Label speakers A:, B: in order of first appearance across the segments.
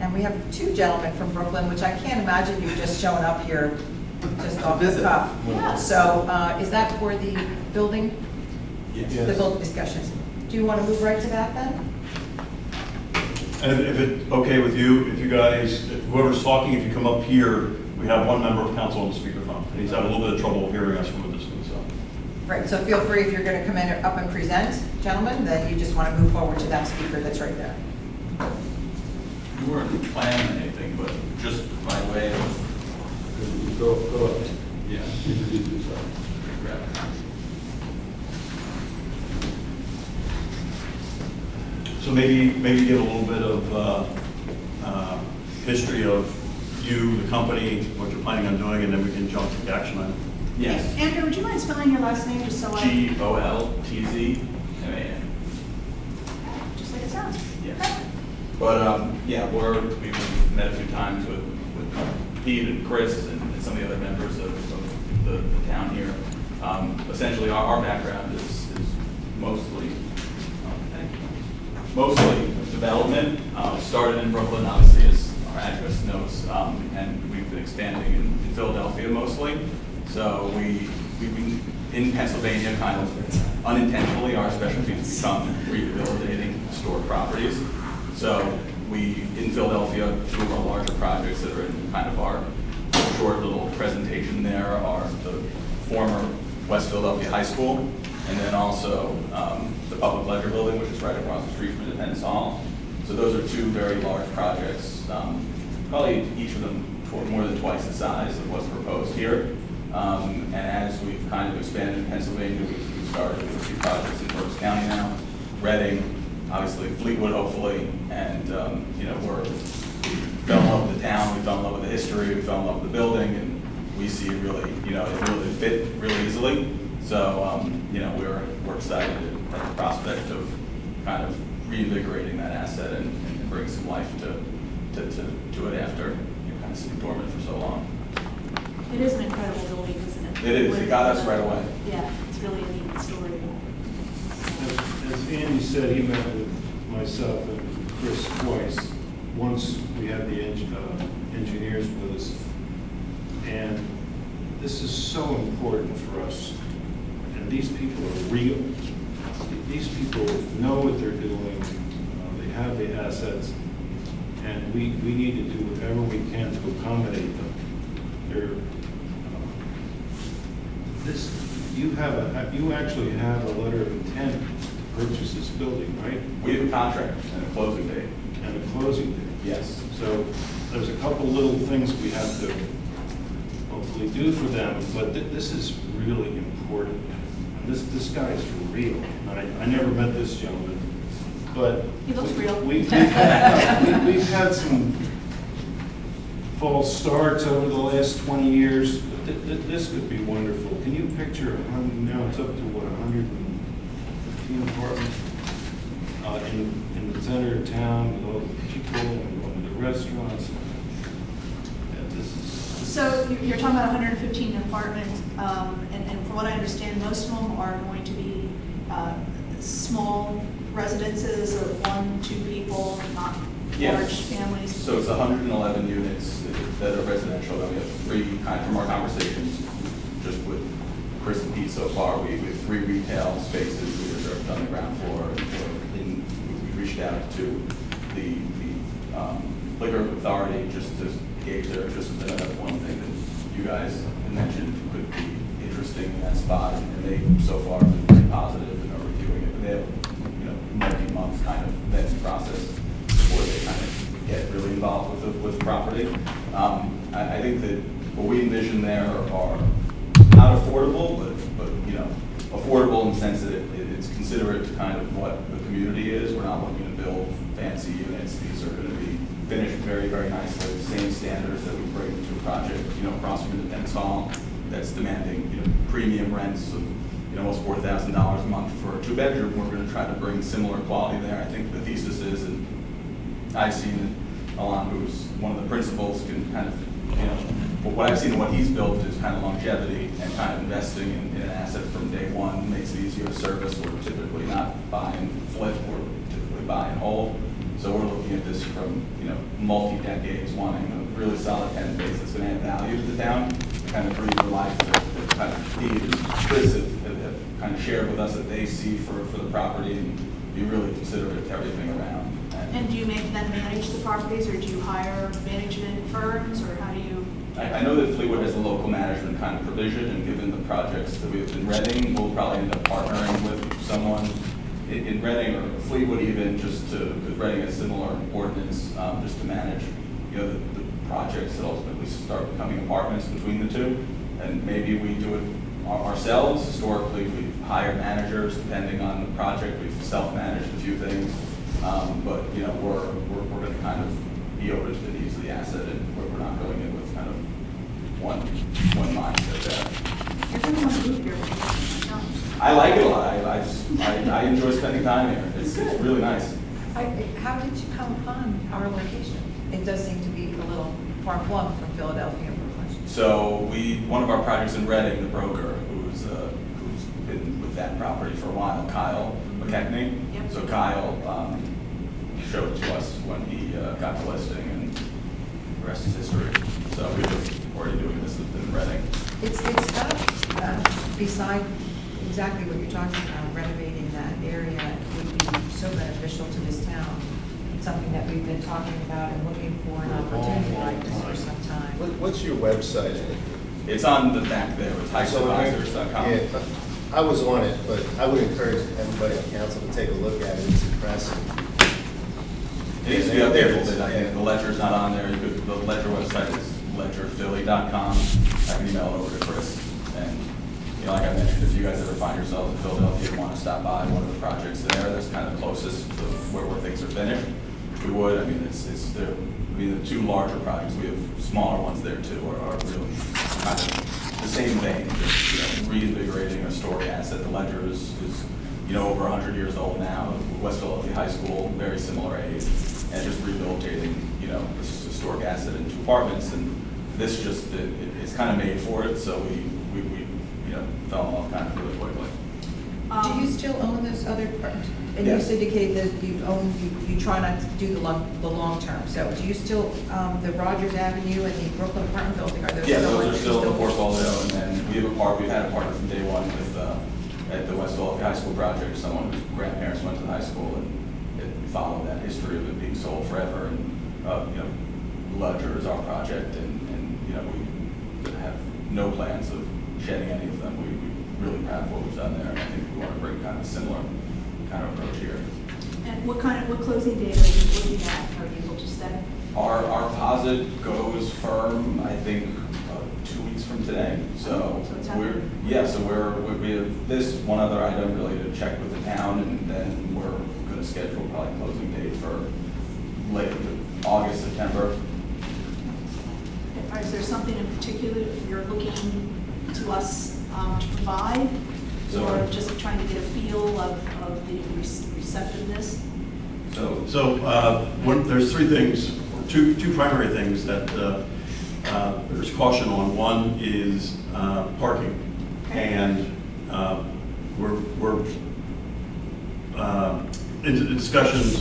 A: And we have two gentlemen from Brooklyn, which I can't imagine you've just shown up here just off the cuff.
B: Yes.
A: So is that for the building?
C: Yes.
A: The building discussions. Do you want to move right to that then?
C: And if it's okay with you, if you guys, whoever's talking, if you come up here, we have one member of council on the speakerphone, and he's having a little bit of trouble hearing us from a distance, so.
A: Right, so feel free if you're going to come in up and present, gentlemen, then you just want to move forward to that speaker that's right there.
D: We weren't planning anything, but just by way of,
E: Go ahead.
D: yeah,
E: Introduce yourself.
D: grab it.
C: So maybe give a little bit of history of you, the company, what you're planning on doing, and then we can jump to the action item.
D: Yes.
B: Andrew, would you mind spelling your last name just so I...
D: GOLTZMAN.
B: Just like it sounds.
D: Yes. But yeah, we've met a few times with Pete and Chris and some of the other members of the town here. Essentially, our background is mostly development. Started in Brooklyn, obviously, as our address notes, and we've been expanding in Philadelphia mostly. So we've been in Pennsylvania, kind of unintentionally. Our specialty has become rehabilitating historic properties. So in Philadelphia, two of our larger projects that are in kind of our short little presentation there are the former West Philadelphia High School, and then also the Public Ledger Building, which is right across the street from Independence Hall. So those are two very large projects, probably each of them more than twice the size of what's proposed here. And as we've kind of expanded in Pennsylvania, we've started with a few projects in Berks County now, Reading, obviously Fleetwood, hopefully, and we fell in love with the town, we fell in love with the history, we fell in love with the building, and we see it really, it really fit really easily. So, we're excited at the prospect of kind of reinvigorating that asset and bringing some life to it after kind of sitting dormant for so long.
B: It is an incredible building, isn't it?
D: It is. It got us right away.
B: Yeah, it's really a neat story.
E: As Andy said, he met with myself and Chris twice. Once we had the engineers with us. And this is so important for us. And these people are real. These people know what they're doing. They have the assets. And we need to do whatever we can to accommodate them. You actually have a letter of intent to purchase this building, right?
D: We have a contract and a closing date.
E: And a closing date.
D: Yes.
E: So there's a couple little things we have to hopefully do for them, but this is really important. This guy is for real. I never met this gentleman, but
B: He looks real.
E: We've had some false starts over the last 20 years. But this could be wonderful. Can you picture, now it's up to what, 115 apartments in the center of town with all the people and all the restaurants. Yeah, this is,
B: So you're talking about 115 apartments, and from what I understand, most of them are going to be small residences of 1-2 people, not
D: Yes.
B: large families.
D: So it's 111 units that are residential. Then we have 3, kind of from our conversations just with Chris and Pete so far, we have 3 retail spaces we reserved on the ground floor. We reached out to the liquor authority just to gauge their interest. And that's one thing that you guys had mentioned could be interesting in that spot. And they so far have been very positive and are reviewing it. But they have multi-month kind of vetting process before they kind of get really involved with the property. I think that what we envision there are not affordable, but affordable in the sense that it's considerate to kind of what the community is. We're not looking to build fancy units. These are going to be finished very, very nicely. Same standards that we bring to a project, across from Independence Hall that's demanding, premium rents of, almost $4,000 a month for a 2-bedroom. We're going to try to bring similar quality there. I think the thesis is, and I've seen that Alon, who's one of the principals, can kind of, what I've seen and what he's built is kind of longevity and kind of investing in an asset from day one makes it easier to service. We're typically not buy and flip, we're typically buy and hold. So So we're looking at this from, multi-decades, wanting a really solid tenant base that's going to add value to the town, kind of breathe the life that kind of Steve and Chris have kind of shared with us that they see for the property, and be really considerate to everything around.
B: And do you then manage the properties, or do you hire management firms, or how do you?
D: I know that Fleetwood has a local management kind of provision, and given the projects that we have in Reading, we'll probably end up partnering with someone in Reading or Fleetwood even, just to, because Reading has similar ordinance, just to manage, the projects that ultimately start becoming apartments between the two. And maybe we do it ourselves. Historically, we've hired managers depending on the project. We've self-managed a few things. But we're going to kind of be open to the needs of the asset, and we're not going in with kind of one mindset there.
B: You're going to want to move here. No.
D: I like it a lot. I enjoy spending time here. It's really nice.
A: How did you come upon our location? It does seem to be a little far-flung from Philadelphia and Brooklyn.
D: So one of our projects in Reading, the broker, who's been with that property for a while, Kyle McKechnie.
B: Yep.
D: So Kyle showed it to us when he got the listing, and the rest is history. So we were already doing this in Reading.
A: It's got, beside exactly what you're talking about, renovating that area would be so beneficial to this town. It's something that we've been talking about and looking for an opportunity like this for some time.
F: What's your website?
D: It's on the back there with highsupervisors.com.
F: Yeah, I was on it, but I would encourage everybody on council to take a look at it. It's impressive.
D: It needs to be updated a little bit. I think the ledger's not on there. The ledger website is ledgerphilly.com. I can email it over to Chris. And like I mentioned, if you guys ever find yourselves in Philadelphia and want to stop by one of the projects there that's kind of closest to where things are finished, we would. I mean, the two larger projects, we have smaller ones there too, are really kind of the same vein, just reinvigorating a historic asset. The ledger is over 100 years old now. West Philadelphia High School, very similar age, and just rehabilitating this historic asset into apartments. And this it's kind of made for it, so we fell in love kind of really quickly.
A: Do you still own those other, and
D: Yes.
A: you indicate that you try not to do the long term, so do you still, the Rogers Avenue and the Brooklyn apartment building, are those
D: Yeah,
A: still?
D: those are still in the portfolio, and then we've had a partner from day one with, at the West Philadelphia High School project, someone whose grandparents went to the high school, and it followed that history of it being sold forever, and, Ledger is our project, and we have no plans of shedding any of them. We're really proud of what we've done there, and I think we want to bring kind of a similar kind of approach here.
B: And what closing date are you looking at? Are you able to say?
D: Our posit goes firm, I think, 2 weeks from today. So
B: it's
D: we have this one other item really to check with the town, and then we're going to schedule probably a closing date for late August, September.
B: Is there something in particular you're looking to us to provide, or just trying to get a feel of the receptiveness?
C: There's three things, two primary things that there's caution on. One is parking, and we're in discussions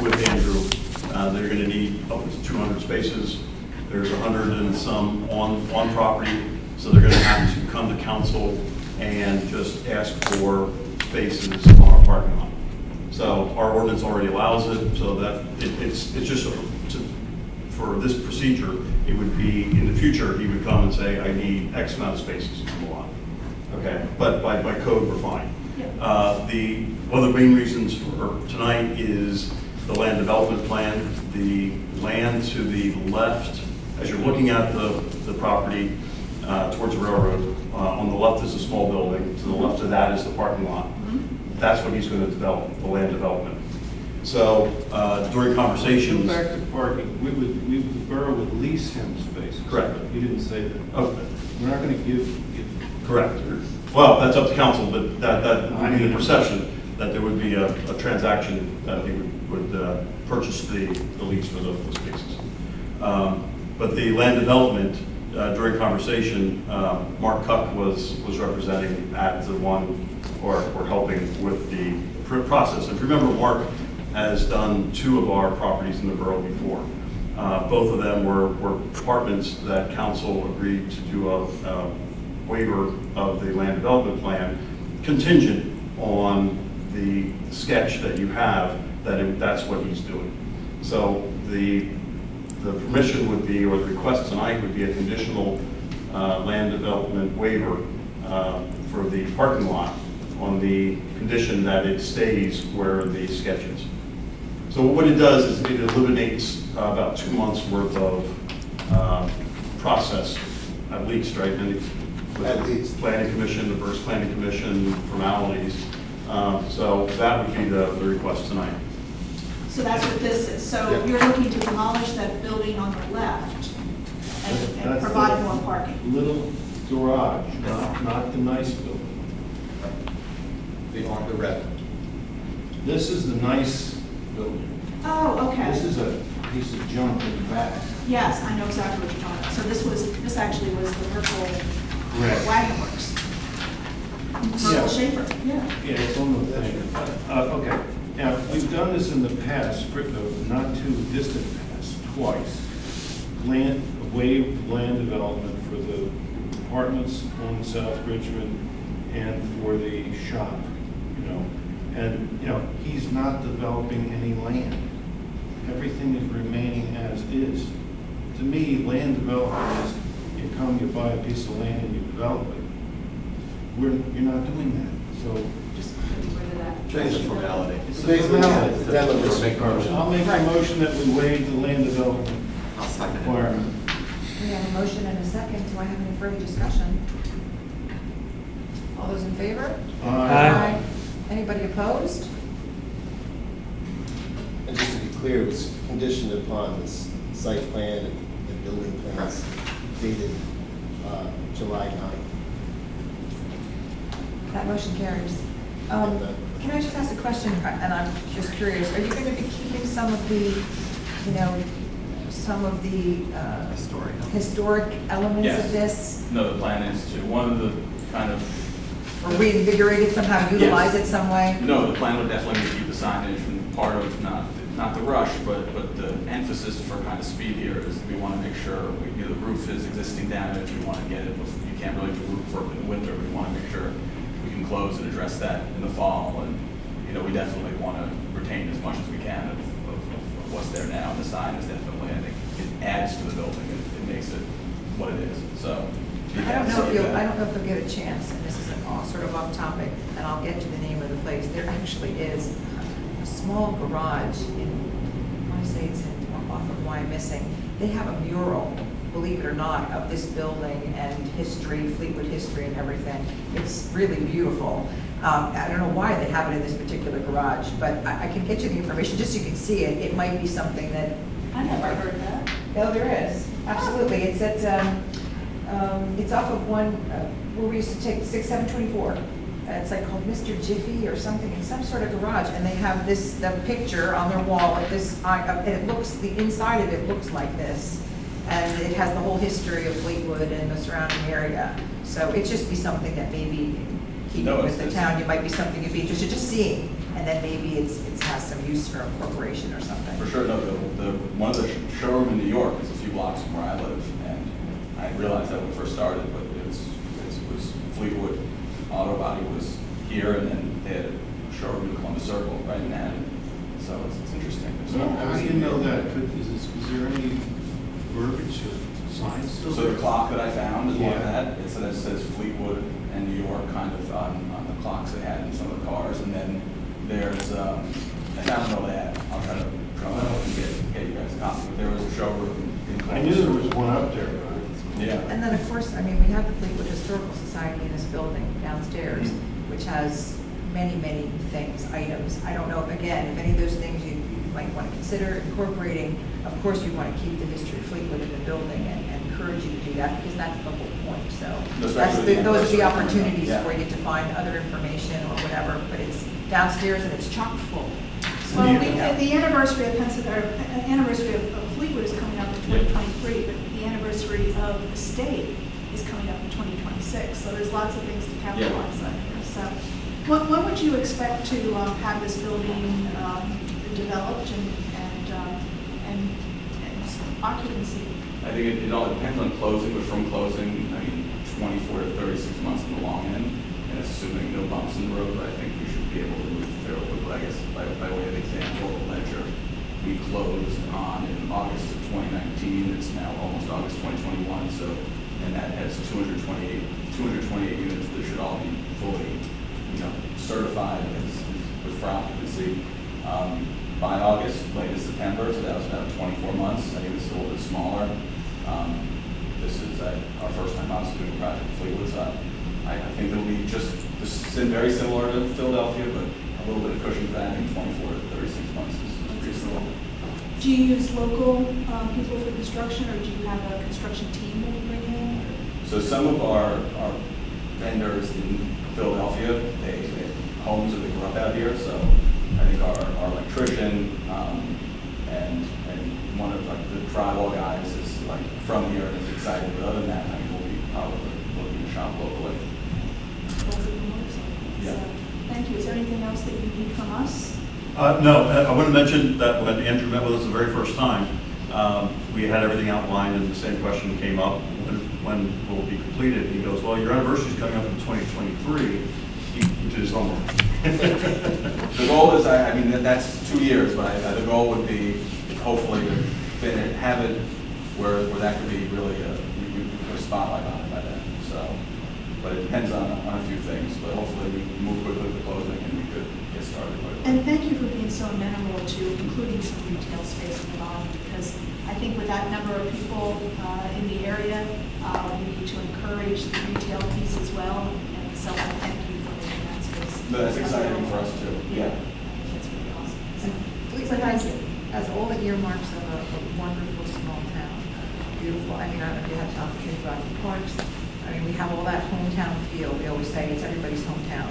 C: with Andrew. They're going to need up to 200 spaces. There's 100 and some on property, so they're going to have to come to council and just ask for spaces on our parking lot. So our ordinance already allows it, so that it's just for this procedure, it would be in the future, he would come and say, I need X amount of spaces on the lot. Okay, but by code, we're fine. One of the main reasons for tonight is the land development plan. The land to the left, as you're looking at the property towards the railroad, on the left is a small building, to the left of that is the parking lot. That's what he's going to develop, the land development. So during conversations...
E: Back to parking, the borough would lease him space.
C: Correct.
E: You didn't say that.
C: Okay.
E: We're not going to give.
C: Correct. Well, that's up to council, but that would be the perception that there would be a transaction that he would purchase the lease for the spaces. But the land development, during conversation, Mark Cuck was representing at the one, or helping with the process. If you remember, Mark has done 2 of our properties in the borough before. Both of them were apartments that council agreed to do a waiver of the land development plan contingent on the sketch that you have, that's what he's doing. So the permission would be, or the request tonight would be a conditional land development waiver for the parking lot on the condition that it stays where the sketch is. So what it does is it eliminates about 2 months worth of process at least, right? And
F: At least.
C: Planning commission, the first planning commission formalities. So that would be the request tonight.
B: So that's what this is. So
F: Yeah.
B: you're looking to demolish that building on the left and
E: That's
B: provide
E: the
B: more parking?
E: Little garage, not the nice building.
D: The red.
E: This is the nice building.
B: Oh, okay.
E: This is a piece of junk in the back.
B: Yes, I know exactly what you're talking about. So this actually was the Merkel
E: Right.
B: Wagon Works.
E: Yeah.
B: Merkel Schaefer, yeah.
E: Yeah, it's on the thing. Okay, now, we've done this in the past, not too distant past, twice. Waived land development for the apartments on South Richmond and for the shop, you know. And, you know, he's not developing any land. Everything is remaining as is. To me, land development is, you come, you buy a piece of land and you develop it. You're not doing that, so.
B: Just get rid of that.
D: Change the formality.
E: It's a
F: Basically,
E: formality.
F: it's a demolition.
D: Make a motion.
E: I'll make a motion that we waive the land development
D: I'll second it.
E: requirement.
A: We have a motion and a second. Do I have any further discussion? All those in favor?
E: Aye.
A: Anybody opposed?
F: And just to be clear, it was conditioned upon this site plan and the building plans dated July 9th.
A: That motion carries. Can I just ask a question, and I'm just curious, are you going to be keeping some of the, you know, some of the historic elements
D: Yes.
A: of this?
D: No, the plan is to, one of the kind of,
A: Or reinvigorate it somehow, utilize it some way?
D: no, the plan would definitely be to keep the signage, and part of not the rush, but the emphasis for kind of speed here is we want to make sure, you know, the roof is existing damage, we want to get it, you can't really do roof work in the winter, we want to make sure we can close and address that in the fall, and, you know, we definitely want to retain as much as we can of what's there now, and the sign is definitely, I think, it adds to the building, it makes it what it is, so.
A: I don't know if you'll get a chance, and this is sort of off topic, and I'll get to the name of the place. There actually is a small garage in, I want to say it's off of Why I'm Missing. They have a mural, believe it or not, of this building and history, Fleetwood history and everything. It's really beautiful. I don't know why they have it in this particular garage, but I can get you the information, just so you can see it. It might be something that.
B: I never heard that.
A: No, there is, absolutely. It's at, it's off of one, where we used to take 6724. It's like called Mr. Jiffy or something, in some sort of garage, and they have the picture on their wall of this, and it looks, the inside of it looks like this, and it has the whole history of Fleetwood and the surrounding area. So it'd just be something that maybe, keeping
D: No,
A: with the
D: it's-
A: town, you might be something you'd be interested just seeing, and then maybe it has some use for a corporation or something.
D: For sure, no, one of the showroom in New York is a few blocks from where I live, and I realized that when we first started, but it was Fleetwood Auto Body was here, and then they had a showroom in Columbus Circle right in Manhattan. So it's interesting.
E: How do you know that? Is there any verbiage or signs still
D: So
E: there?
D: the clock that I found is one of
E: Yeah.
D: that. It says Fleetwood and New York kind of on the clocks they had in some of the cars. And then there's, I found an old ad. I'll try to and get you guys a copy. But there was a showroom in
E: I knew there was one up there, but.
D: Yeah.
A: And then, of course, I mean, we have the Fleetwood Historical Society in this building downstairs, which has many, many things, items. I don't know, if again, if any of those things you might want to consider incorporating. Of course, we want to keep the history of Fleetwood in the building and encourage you to do that, because that's the whole point. So
D: Especially
A: those are the
D: anniversary.
A: opportunities
D: Yeah.
A: for you to find other information or whatever, but it's downstairs and it's chock full. So,
B: Well,
A: you know.
B: the anniversary of anniversary of Fleetwood is coming up in 2023, but the anniversary of the state is coming up in 2026. So there's lots of things to capitalize on here. So when would you expect to have this building developed and occupancy?
D: I think it all depends on closing, but from closing, I mean, 24 to 36 months on the long end, and assuming no bumps in the road, I think we should be able to move fairly quickly. I guess by way of example, Ledger, we closed on in August of 2019. It's now almost August 2021, so, and that has 228 units that should all be fully, certified for occupancy. By August, latest September, so that was about 24 months. I think it's a little bit smaller. This is our first time obviously doing a project in Fleetwood, so I think it'll be this is very similar to Philadelphia, but a little bit of cushion for that. I think 24 to 36 months is reasonable.
B: Do you use local people for construction, or do you have a construction team that you bring in?
D: So some of our vendors in Philadelphia, they have homes that they grew up out here. So I think our electrician and one of the drywall guys is from here and is excited. But other than that, I mean, we'll be probably looking to shop locally. Yeah.
B: So, thank you. Is there anything else that you need from us?
C: No, I want to mention that when Andrew met with us the very first time, we had everything outlined, and the same question came up, when will it be completed? He goes, well, your anniversary is coming up in 2023. He did his homework.
D: The goal is, I mean, that's 2 years, but the goal would be hopefully to have it where that could be really you put a spotlight on it by then. So, but it depends on a few things. But hopefully we can move quickly to closing and we could get started quickly.
B: And thank you for being so amenable to including some retail space in the bottom, because I think with that number of people in the area, we need to encourage the retail piece as well. And so I thank you for making that space.
D: But that's exciting for us too. Yeah.
B: That's really awesome. So,
A: Fleetwood has all the earmarks of a wonderful small town. Beautiful. I mean, I don't know if you had the opportunity to go out to the parks. I mean, we have all that hometown feel. We always say it's everybody's hometown,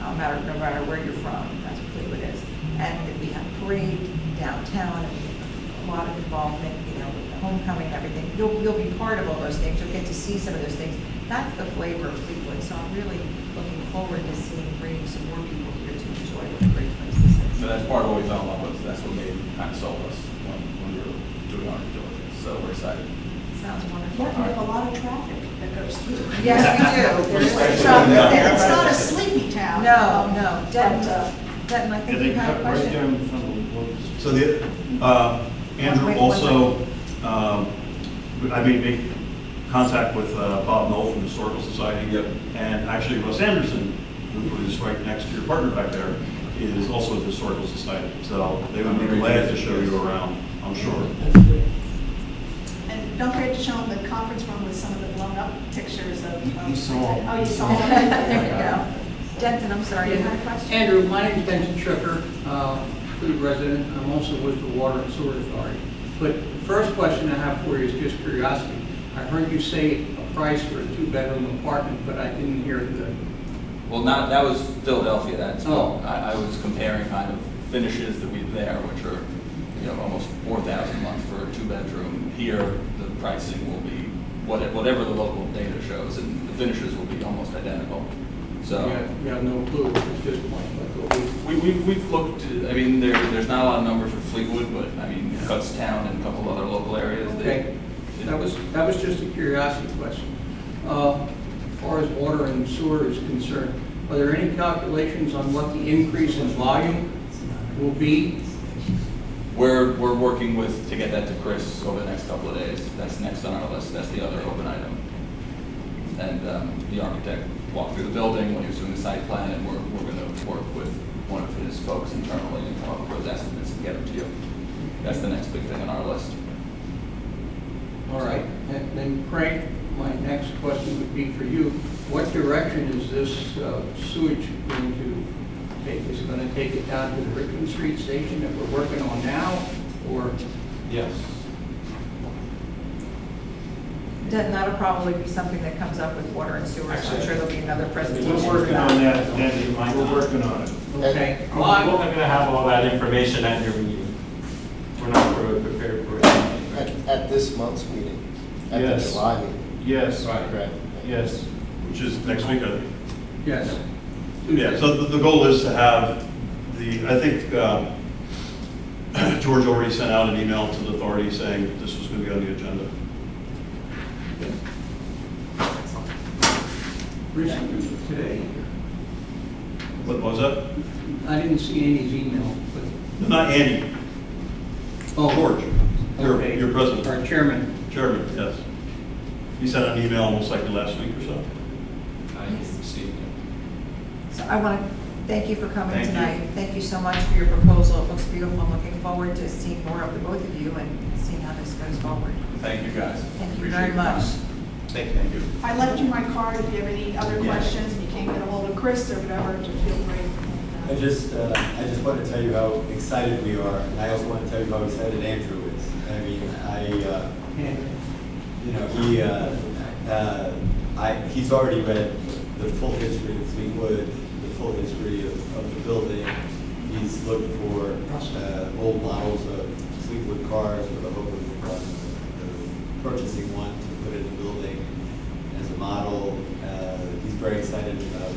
A: no matter where you're from. That's what Fleetwood is. And we have a parade downtown, and a lot of involvement, with the homecoming and everything. You'll be part of all those things. You'll get to see some of those things. That's the flavor of Fleetwood. So I'm really looking forward to bringing some more people here to enjoy what a great place this is.
D: So that's part of what we fell in love with. That's what kind of sold us when we were doing our due diligence. So we're excited.
A: Sounds wonderful.
B: Yeah, we have a lot of traffic that goes through.
A: Yes, we do. There is some there.
B: It's
A: but-
B: not a sleepy town.
A: No. Denton, I
E: Yeah,
A: think
E: they
A: you had a
E: cut right
A: question.
E: down in front of Locust.
C: So Andrew
A: Wait,
C: also, I made contact with Bob Knoll from the Historical Society.
D: Yep.
C: And actually Russ Anderson, who is right next to your partner back there, is also with the Historical Society. So they would be glad to show you around, I'm sure.
B: And don't forget to show them the conference room with some of the blown up pictures of.
E: You saw 'em.
B: Oh, you saw
A: There
B: them?
A: you go. Denton, I'm sorry, you had a question?
G: Andrew, my name is Denton Tricker, food resident. I'm also with the Water and Sewer Authority. But the first question I have for you is just curiosity. I heard you say a price for a 2-bedroom apartment, but I didn't hear the,
H: Well, that was Philadelphia. That's
G: Oh.
H: I was comparing kind of finishes that we have there, which are almost $4,000 a month for a 2-bedroom. Here, the pricing will be whatever the local data shows, and the finishes will be almost identical. So
G: you have no clue at this point. But
H: we've looked. I mean, there's not a lot of numbers for Fleetwood, but I mean, Kutztown and a couple other local areas.
G: Okay, that was just a curiosity question. As far as water and sewer is concerned, are there any calculations on what the increase in volume will be?
H: We're working to get that to Chris over the next couple of days. That's next on our list. That's the other open item. And the architect walked through the building when he was doing the site plan, and we're going to work with one of his folks internally and come up with those estimates and get them to you. That's the next big thing on our list.
G: All right, and then Frank, my next question would be for you. What direction is this sewage going to take? Is it going to take it down to the Richmond Street station that we're working on now, or?
E: Yes.
A: Denton, that'll probably be something that comes up with water and sewer, so I'm sure there'll be another presentation.
E: We're working on that, Danny, we're working on it.
G: Okay.
I: We're not going to have all that information at your meeting. We're not really prepared for it.
F: At this month's meeting, at the
E: Yes.
F: July meeting.
E: Yes,
F: Correct.
E: yes.
C: Which is next week, I think.
G: Yes.
C: Yeah, so the goal is to have I think George already sent out an email to the authority saying that this was going to be on the agenda.
G: Recently, today,
C: What was that?
G: I didn't see Andy's email, but.
C: Not Andy,
G: Oh,
C: George,
G: okay.
C: your president.
G: Our chairman.
C: Chairman, yes. He sent an email almost like last week or so.
H: I see.
A: So I want to thank you for coming
C: Thank you.
A: tonight. Thank you so much for your proposal. It looks beautiful. I'm looking forward to seeing more of the both of you and seeing how this goes forward.
D: Thank you, guys.
A: Thank you
D: Appreciate
A: very
D: your time.
A: much.
D: Thank you.
B: I left you my card if you have any other
D: Yeah.
B: questions, and you can't get a hold of Chris or whatever, just feel free.
J: I just want to tell you how excited we are, and I also want to tell you how excited Andrew is. I mean, he's already read the full history of Fleetwood, the full history of the building. He's looked for old models of Fleetwood cars with the hope of purchasing one to put in the building as a model. He's very excited about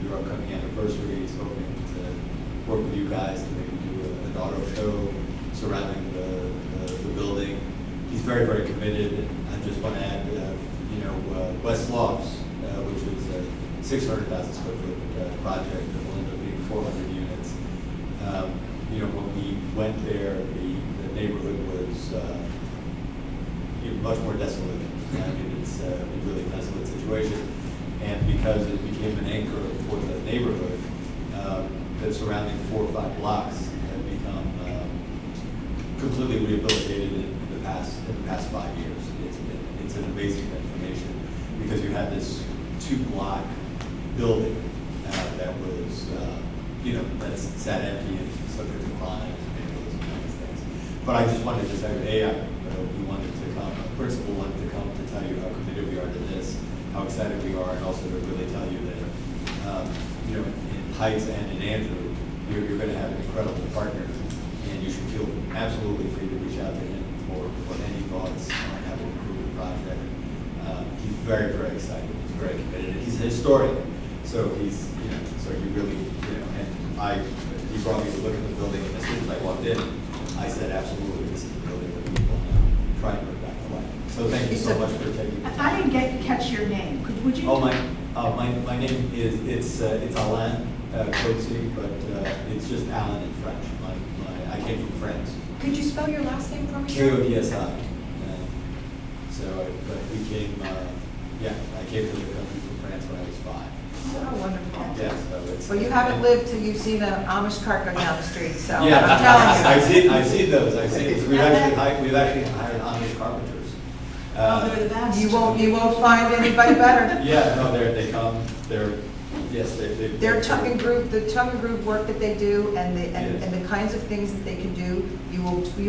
J: your upcoming anniversary. He's hoping to work with you guys to maybe do an auto show surrounding the building. He's very, very committed. I just want to add, West Lofts, which is a 600,000 square foot project that will end up being 400 units. When we went there, the neighborhood was much more desolate. I mean, it's a really desolate situation. And because it became an anchor for the neighborhood, the surrounding 4 or 5 blocks have become completely rehabilitated in the past 5 years. It's an amazing transformation because you had this 2-block building that was, that sat empty and subject to crime and those kinds of things. But I just wanted to say, we wanted to come, the principal wanted to come to tell you how committed we are to this, how excited we are, and also to really tell you that, in Heights and in Andrew, you're going to have an incredible partner, and you should feel absolutely free to reach out to him for any thoughts on how to improve the project. He's very, very excited. He's very committed. He's a historian, so he's, so he really, and he brought me to look at the building, and as soon as I walked in, I said, absolutely, this is the building that we want to try and bring back to life. So thank you so much for taking the time.
B: I didn't catch your name. Would you?
J: Oh, my name is, it's Alain Coetzee, but it's just Alan in French. I came from France.
A: Could you spell your last name for me? sir?
J: Coedsi. But we came, I came to the country from France when I was 5.
A: Oh, wonderful.
J: Yeah, so it's.
A: Well, you haven't lived till you've seen an Amish cart go down the street, so
J: Yeah,
A: I'm telling you.
J: I've seen those. We've actually hired Amish carpenters.
B: Oh, they're the best.
A: You won't find anybody better.
J: Yeah, no, they come, they.
A: Their tongue and groove work that they do and the kinds of things that they can do, you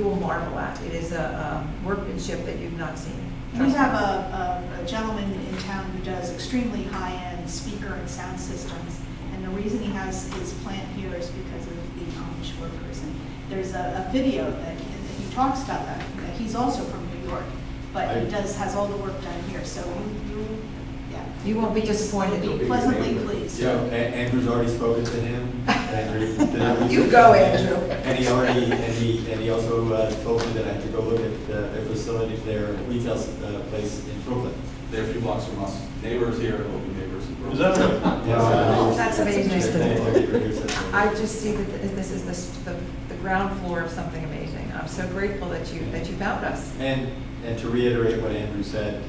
A: will marvel at. It is a workmanship that you've not seen.
B: We have a gentleman in town who does extremely high-end speaker and sound systems, and the reason he has his plant here is because of the Amish workers. And there's a video that he talks about that. He's also from New York, but he has all the work done here. So
A: You won't be disappointed.
B: You'll be pleasantly pleased.
J: Yeah, Andrew's already spoken to him.
A: You go, Andrew.
J: And he also told me that I have to go look at their facility, their retail place in Brooklyn.
D: They're a few blocks from us. Neighbors here, will be neighbors.
C: Is that right?
J: Yeah.
A: That's amazing.
J: I
A: I just see that this is the ground floor of something amazing. I'm so grateful that you found us.
J: And to reiterate what Andrew said,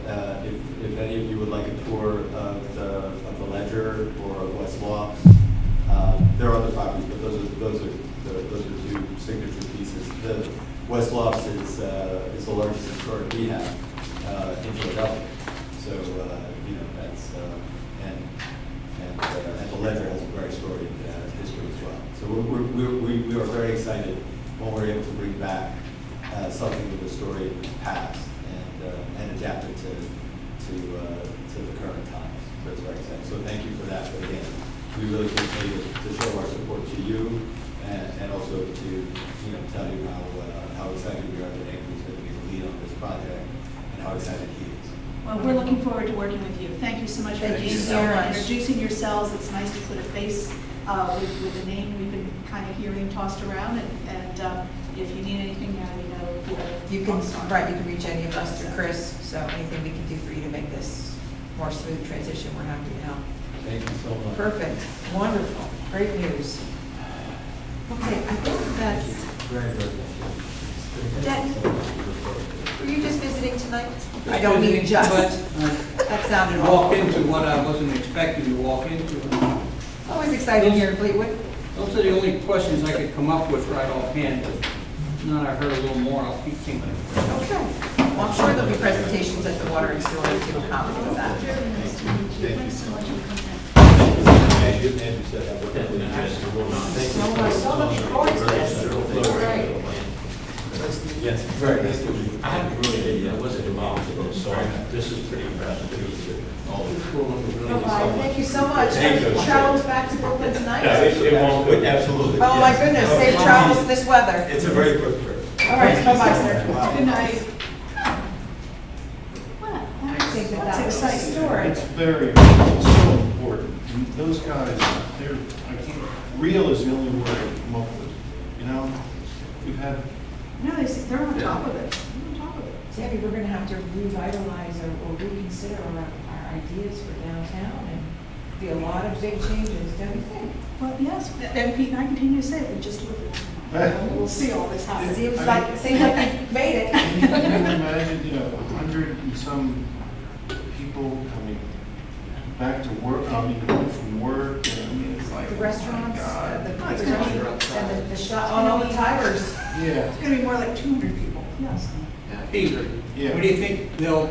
J: if any of you would like a tour of the Ledger or of West Lofts, there are other properties, but those are 2 signature pieces. The West Lofts is the largest historic we have in Philadelphia. So that's and the Ledger has a very storied history as well. So we are very excited when we're able to bring back something with a storied past and adapt it to the current times. So it's very exciting. So thank you for that. But again, we really continue to show our support to you and also to tell you how excited we are that Andrew's going to be the lead on this project and how excited he is.
B: Well, we're looking forward to working with you. Thank you so much for
A: Thank
B: being
A: you so
B: here and
A: much.
B: introducing yourselves. It's nice to put a face with the name we've been kind of hearing tossed around. And if you need anything, now you know who
A: You can,
B: to-
A: right, you can reach any of us through Chris, so anything we can do for you to make this more smooth transition, we're happy to help.
J: Thank you so much.
A: Perfect, wonderful, great news. Okay, I think that's,
J: Very, very much.
A: Jen, were you just visiting tonight? I don't mean just, that sounded
G: Walk
A: awful.
G: into what I wasn't expecting to walk into.
A: Always exciting here in Fleetwood.
G: Those are the only questions I could come up with right offhand, but now that I heard a little more, I'll keep thinking.
A: Okay. Well, I'm sure there'll be presentations at the water and sewer to accommodate that.
J: Thank you so much. As you said, I worked with
A: So much forward to this. Great.
J: Yes, very nice to meet you.
K: I haven't really, I wasn't involved in this, so this is pretty impressive.
A: Bye-bye. Thank you so much.
J: Thank you.
A: Travels back to Brooklyn tonight?
K: It won't.
J: Absolutely.
A: Oh, my
J: yes.
A: goodness, safe travels in this weather.
J: It's a very quick trip.
A: All right, bye-bye, sir.
J: Wow.
B: Good night. Well,
A: I think that
B: that's
A: that was a
B: exciting.
A: story.
E: It's very, it's so important. And those guys, they're, I can't, real is the only word I can come up with, you know? We've had,
B: No, they're on top of it. They're on top of it.
A: Sammy, we're gonna have to revitalize or reconsider our ideas for downtown and be a lot of big changes, don't you think?
B: Well, yes, and Pete and I continue to say, if we just look at it, we'll see all this happen.
A: Seems like you made it.
E: can you imagine, 100 and some people coming back to work, going from work, and I mean, it's like,
A: The
E: oh my
A: restaurants,
E: God.
A: the
B: it's gonna be-
A: restaurants, and the shop, on all the tires.
E: Yeah.
B: It's gonna be more like 200 people, yes.
G: Peter,
E: Yeah.
G: what do you think they'll